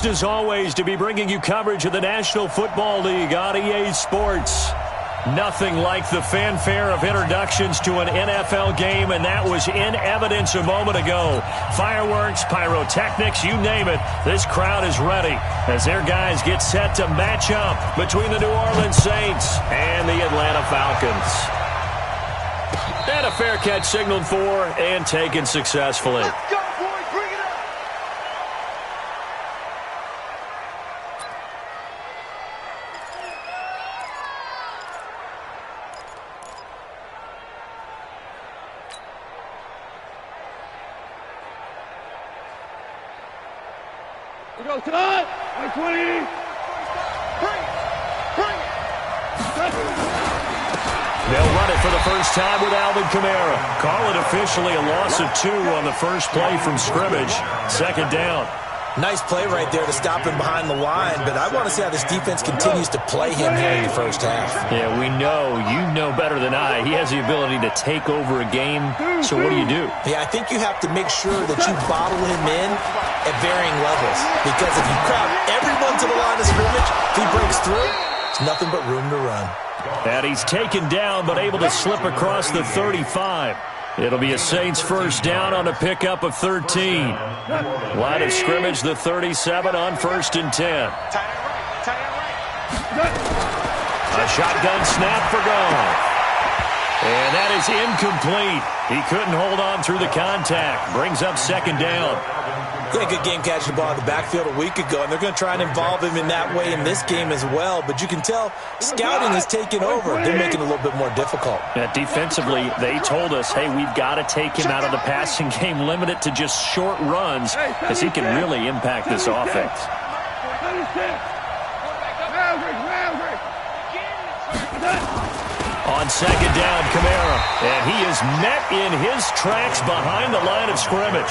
As always, to be bringing you coverage of the National Football League on EA Sports. Nothing like the fanfare of introductions to an NFL game, and that was in evidence a moment ago. Fireworks, pyrotechnics, you name it, this crowd is ready as their guys get set to match up between the New Orleans Saints and the Atlanta Falcons. And a fair catch signaled for and taken successfully. Let's go, boys, bring it up! We go tonight. 120. Bring it. They'll run it for the first time with Alvin Kamara. Call it officially a loss of 2 on the first play from scrimmage. Second down. Nice play right there to stop him behind the line, but I want to see how this defense continues to play him here in the first half. Yeah, we know, you know better than I, he has the ability to take over a game. So what do? Yeah, I think you have to make sure that you bottle him in at varying levels, because if you crowd everyone to the line of scrimmage, if he breaks through, it's nothing but room to run. And he's taken down, but able to slip across the 35. It'll be a Saints first down on a pickup of 13. Line of scrimmage, the 37 on 1st and 10. A shotgun snap for Goff. And that is incomplete. He couldn't hold on through the contact. Brings up second down. Yeah, good game catching the ball in the backfield a week ago, and they're going to try and involve him in that way in this game as well. But you can tell scouting is taking over. They're making it a little bit more difficult. Yeah, defensively, they told us, hey, we've got to take him out of the passing game, limit it to just short runs, as he can really impact this offense. On second down, Kamara, and he is met in his tracks behind the line of scrimmage.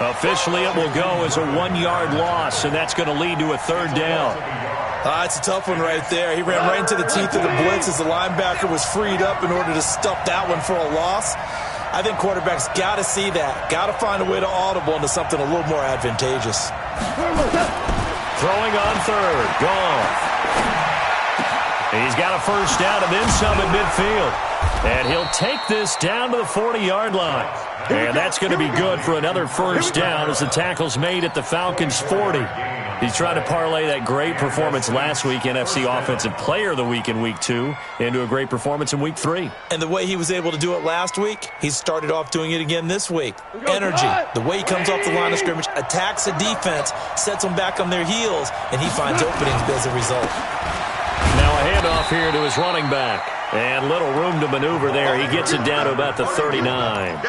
Officially, it will go as a 1-yard loss, and that's going to lead to a third down. It's a tough one right there. He ran right into the teeth of the blitz as the linebacker was freed up in order to stuff that one for a loss. I think quarterbacks got to see that. Got to find a way to audible into something a little more advantageous. Throwing on third. Goff. He's got a first down and then some at midfield. And he'll take this down to the 40-yard line. And that's going to be good for another first down as the tackle's made at the Falcons' 40. He's trying to parlay that great performance last week, NFC Offensive Player of the Week in Week 2, into a great performance in Week 3. And the way he was able to do it last week, he started off doing it again this week. Energy, the way he comes off the line of scrimmage, attacks the defense, sets them back on their heels, and he finds openings as a result. Now a handoff here to his running back. And little room to maneuver there. He gets it down to about the 39.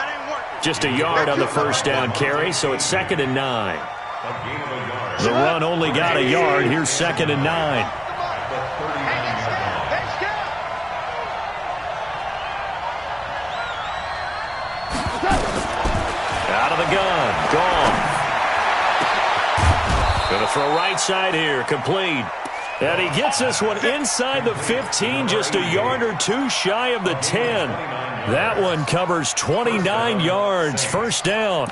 Just a yard on the first down carry, so it's 2nd and 9. The run only got a yard. Here's 2nd and 9. Out of the gun. Gone. Going to throw right side here. Complete. And he gets this one inside the 15, just a yard or two shy of the 10. That one covers 29 yards. First down.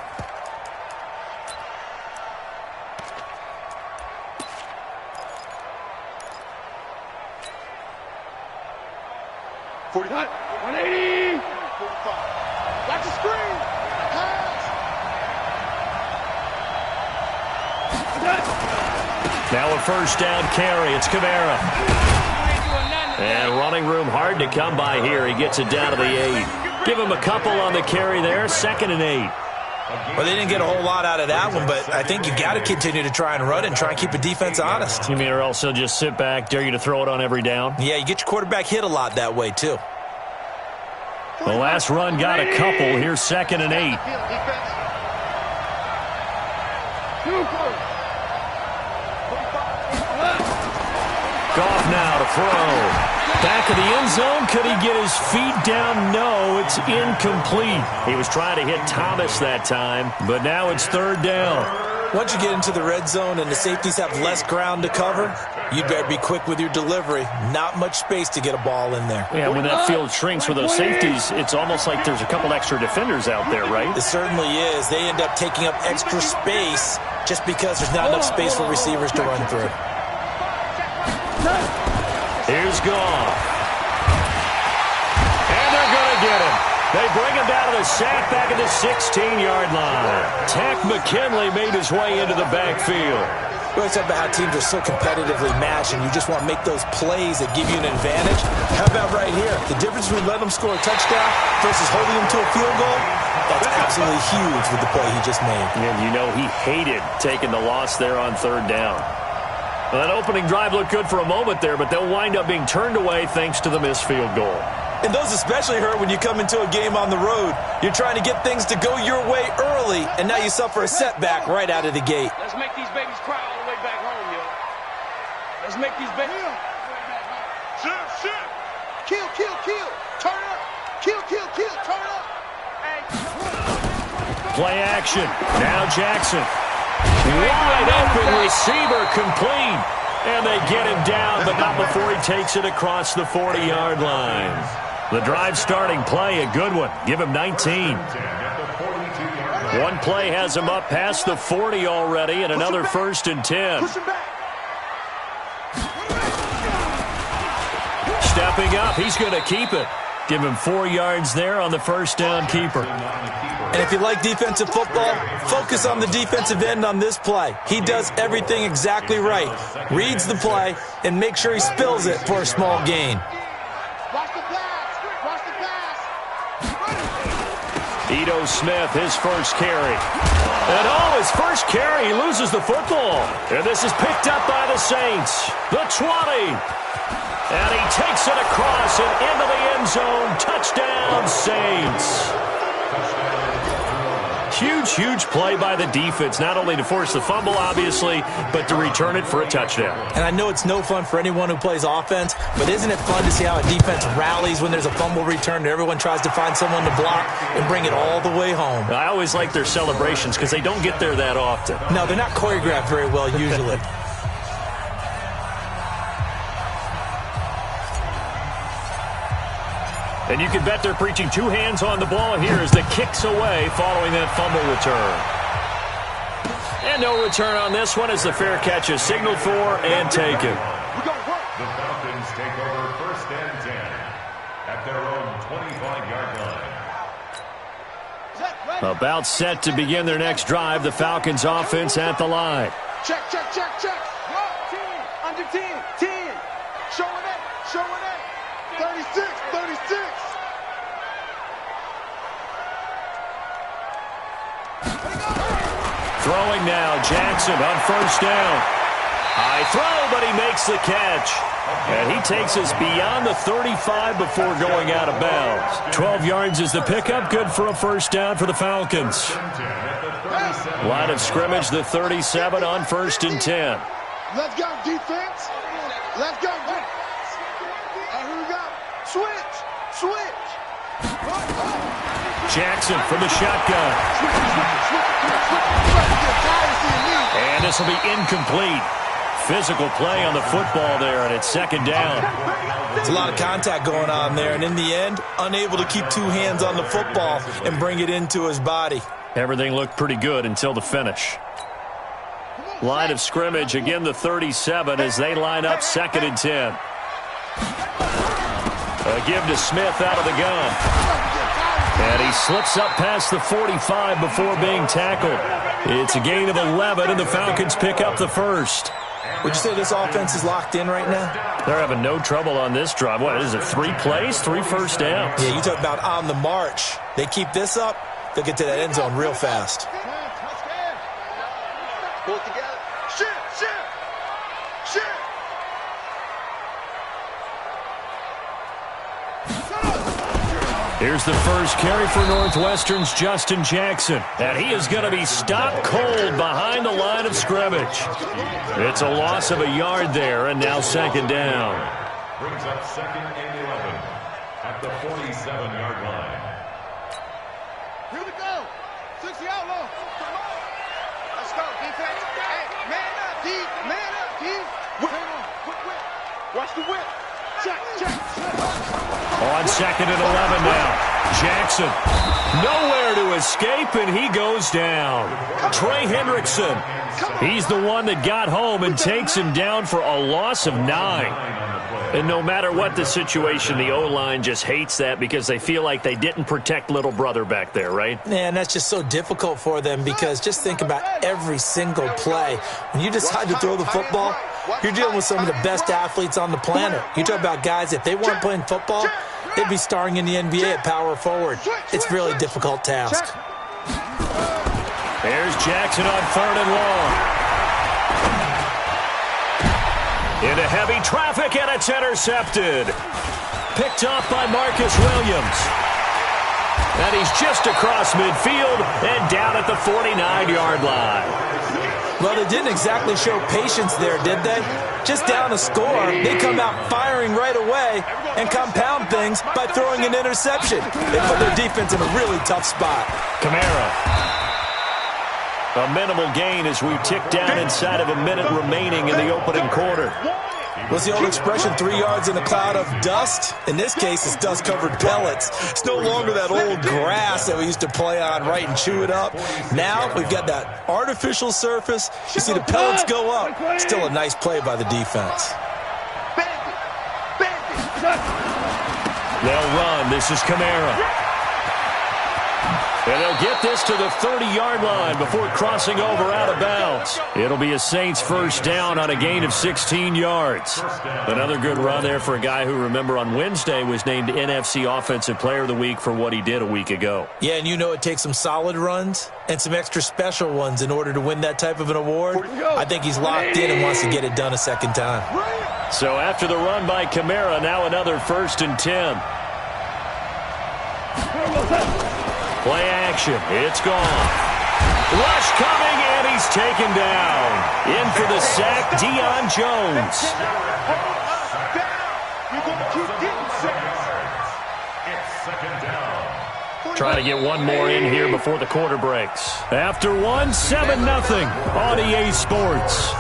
$49, 180. Watch the screen. Now a first down carry. It's Kamara. And running room hard to come by here. He gets it down to the 8. Give him a couple on the carry there. 2nd and 8. Well, they didn't get a whole lot out of that one, but I think you got to continue to try and run and try and keep the defense honest. You mean or else he'll just sit back, dare you to throw it on every down? Yeah, you get your quarterback hit a lot that way, too. The last run got a couple. Here's 2nd and 8. Goff now to throw. Back of the end zone. Could he get his feet down? No, it's incomplete. He was trying to hit Thomas that time, but now it's 3rd down. Once you get into the red zone and the safeties have less ground to cover, you better be quick with your delivery. Not much space to get a ball in there. Yeah, when that field shrinks for those safeties, it's almost like there's a couple extra defenders out there, right? It certainly is. They end up taking up extra space just because there's not enough space for receivers to run through. Here's Goff. And they're going to get him. They bring him down to the sack back at the 16-yard line. Tack McKinley made his way into the backfield. We always talk about how teams are so competitively matched, and you just want to make those plays that give you an advantage. How about right here? The difference between letting them score a touchdown versus holding them to a field goal, that's absolutely huge with the play he just made. And you know he hated taking the loss there on third down. Well, that opening drive looked good for a moment there, but they'll wind up being turned away thanks to the missed field goal. And those especially hurt when you come into a game on the road. You're trying to get things to go your way early, and now you suffer a setback right out of the gate. Let's make these babies cry all the way back home, yo. Let's make these babies. Shit. Kill. Turn up. Kill. Turn up. Play action. Now Jackson. Wide open receiver complete. And they get him down, but not before he takes it across the 40-yard line. The drive starting play, a good one. Give him 19. One play has him up past the 40 already, and another 1st and 10. Stepping up, he's going to keep it. Give him 4 yards there on the first down keeper. And if you like defensive football, focus on the defensive end on this play. He does everything exactly right. Reads the play and makes sure he spills it for a small gain. Watch the pass. Ito Smith, his first carry. And his first carry, he loses the football. And this is picked up by the Saints. The 20. And he takes it across and into the end zone. Touchdown, Saints. Huge play by the defense, not only to force the fumble, obviously, but to return it for a touchdown. And I know it's no fun for anyone who plays offense, but isn't it fun to see how a defense rallies when there's a fumble return and everyone tries to find someone to block and bring it all the way home? I always like their celebrations because they don't get there that often. No, they're not choreographed very well usually. And you can bet they're preaching 2 hands on the ball here as the kick's away following that fumble return. And no return on this one as the fair catch is signaled for and taken. The Falcons take over 1st and 10 at their own 25-yard line. About set to begin their next drive, the Falcons offense at the line. Check. Under 10. Showing it. 36. Throwing now, Jackson on first down. High throw, but he makes the catch. And he takes us beyond the 35 before going out of bounds. 12 yards is the pickup, good for a first down for the Falcons. Line of scrimmage, the 37 on 1st and 10. Let's go, defense. Let's go. And here we go. Switch. Jackson from the shotgun. And this will be incomplete. Physical play on the football there, and it's 2nd down. It's a lot of contact going on there, and in the end, unable to keep 2 hands on the football and bring it into his body. Everything looked pretty good until the finish. Line of scrimmage, again the 37 as they line up 2nd and 10. A give to Smith out of the gun. And he slips up past the 45 before being tackled. It's a gain of 11, and the Falcons pick up the first. Would you say this offense is locked in right now? They're having no trouble on this drive. What is it, 3 plays, 3 first downs? Yeah, you talk about on the march. They keep this up, they'll get to that end zone real fast. Pull it together. Shit. Here's the first carry for Northwestern's Justin Jackson. And he is going to be stopped cold behind the line of scrimmage. It's a loss of a yard there, and now 2nd down. Brings up 2nd and 11 at the 47-yard line. Here we go. 60 outlaw. Let's go, defense. defense. Hey, man up, D. Man up, D. Watch the whip. Check. On 2nd and 11 now. Jackson, nowhere to escape, and he goes down. Trey Hendrickson, he's the one that got home and takes him down for a loss of 9. And no matter what the situation, the O-line just hates that because they feel like they didn't protect little brother back there, right? Man, that's just so difficult for them because just think about every single play. When you decide to throw the football, you're dealing with some of the best athletes on the planet. You talk about guys, if they weren't playing football, they'd be starring in the NBA at power forward. It's a really difficult task. There's Jackson on 3rd and long. Into heavy traffic, and it's intercepted. Picked off by Marcus Williams. And he's just across midfield and down at the 49-yard line. Well, they didn't exactly show patience there, did they? Just down a score, they come out firing right away and compound things by throwing an interception. They put their defense in a really tough spot. Kamara. A minimal gain as we tick down inside of a minute remaining in the opening quarter. What's the old expression, 3 yards in a cloud of dust? In this case, it's dust-covered pellets. It's no longer that old grass that we used to play on, right, and chew it up. Now we've got that artificial surface. You see the pellets go up. Still a nice play by the defense. They'll run. This is Kamara. And they'll get this to the 30-yard line before crossing over out of bounds. It'll be a Saints first down on a gain of 16 yards. Another good run there for a guy who, remember, on Wednesday was named NFC Offensive Player of the Week for what he did a week ago. Yeah, and you know it takes some solid runs and some extra special ones in order to win that type of an award. I think he's locked in and wants to get it done a second time. So after the run by Kamara, now another 1st and 10. Play action. It's gone. Rush coming, and he's taken down. In for the sack, Deion Jones. Trying to get one more in here before the quarter breaks. After one, 7-0 on EA Sports.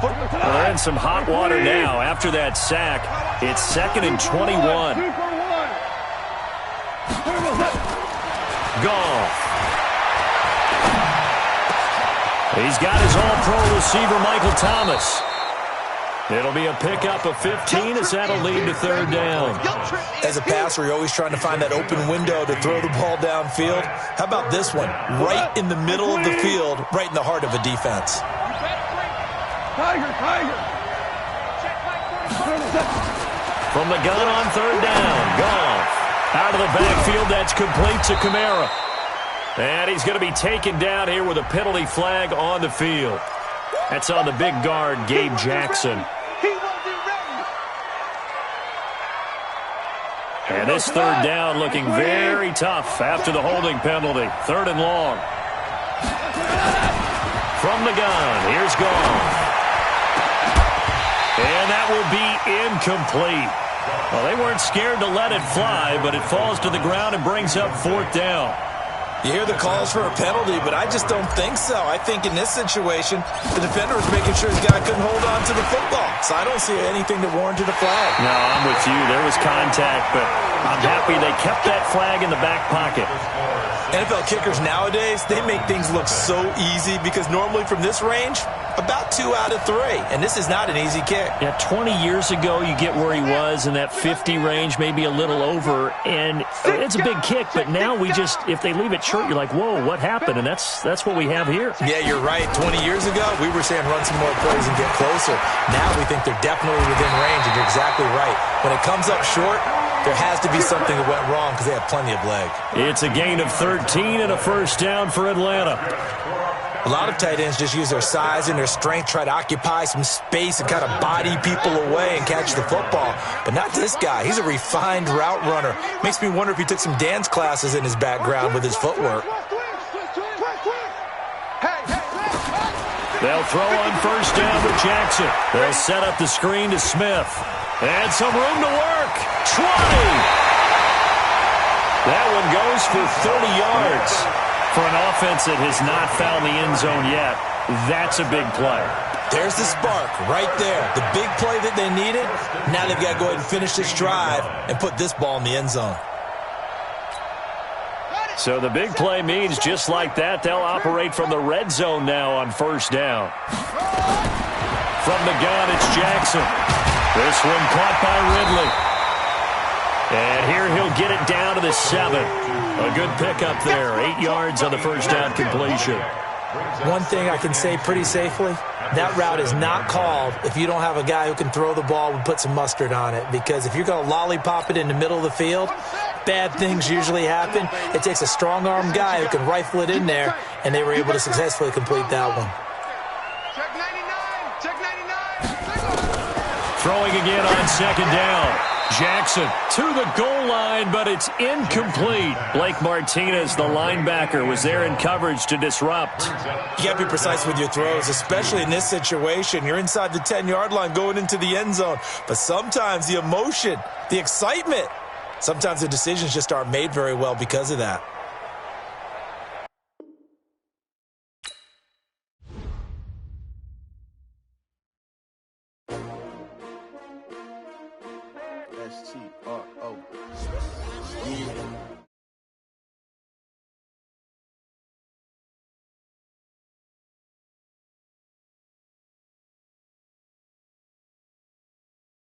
We're in some hot water now. After that sack, it's 2nd and 21. Goff. He's got his all-pro receiver, Michael Thomas. It'll be a pickup of 15 as that'll lead to 3rd down. As a passer, you're always trying to find that open window to throw the ball downfield. How about this one? Right in the middle of the field, right in the heart of a defense. From the gun on 3rd down, Goff. Out of the backfield, that's complete to Kamara. And he's going to be taken down here with a penalty flag on the field. That's on the big guard, Gabe Jackson. And this 3rd down looking very tough after the holding penalty. 3rd and long. From the gun, here's Goff. And that will be incomplete. Well, they weren't scared to let it fly, but it falls to the ground and brings up 4th down. You hear the calls for a penalty, but I just don't think so. I think in this situation, the defender was making sure his guy couldn't hold on to the football. So I don't see anything that warranted a flag. No, I'm with you. There was contact, but I'm happy they kept that flag in the back pocket. NFL kickers nowadays, they make things look so easy because normally from this range, about 2 out of 3. And this is not an easy kick. Yeah, 20 years ago, you get where he was in that 50 range, maybe a little over. And it's a big kick, but now we just, if they leave it short, you're like, whoa, what happened? And that's what we have here. Yeah, you're right. 20 years ago, we were saying run some more plays and get closer. Now we think they're definitely within range, and you're exactly right. When it comes up short, there has to be something that went wrong because they have plenty of leg. It's a gain of 13 and a 1st down for Atlanta. A lot of tight ends just use their size and their strength, try to occupy some space and kind of body people away and catch the football. But not this guy. He's a refined route runner. Makes me wonder if he took some dance classes in his background with his footwork. They'll throw on 1st down with Jackson. They'll set up the screen to Smith. And some room to work. 20. That one goes for 30 yards. For an offense that has not found the end zone yet, that's a big play. There's the spark right there. The big play that they needed. Now they've got to go ahead and finish this drive and put this ball in the end zone. So the big play means just like that, they'll operate from the red zone now on first down. From the gun, it's Jackson. This one caught by Ridley. And here he'll get it down to the 7. A good pickup there. 8 yards on the first down completion. One thing I can say pretty safely, that route is not called if you don't have a guy who can throw the ball and put some mustard on it. Because if you're going to lollipop it in the middle of the field, bad things usually happen. It takes a strong-armed guy who can rifle it in there, and they were able to successfully complete that one. Check 99. Check 99. Throwing again on second down. Jackson to the goal line, but it's incomplete. Blake Martinez, the linebacker, was there in coverage to disrupt. You got to be precise with your throws, especially in this situation. You're inside the 10-yard line going into the end zone. But sometimes the emotion, the excitement, sometimes the decisions just aren't made very well because of that. STRO.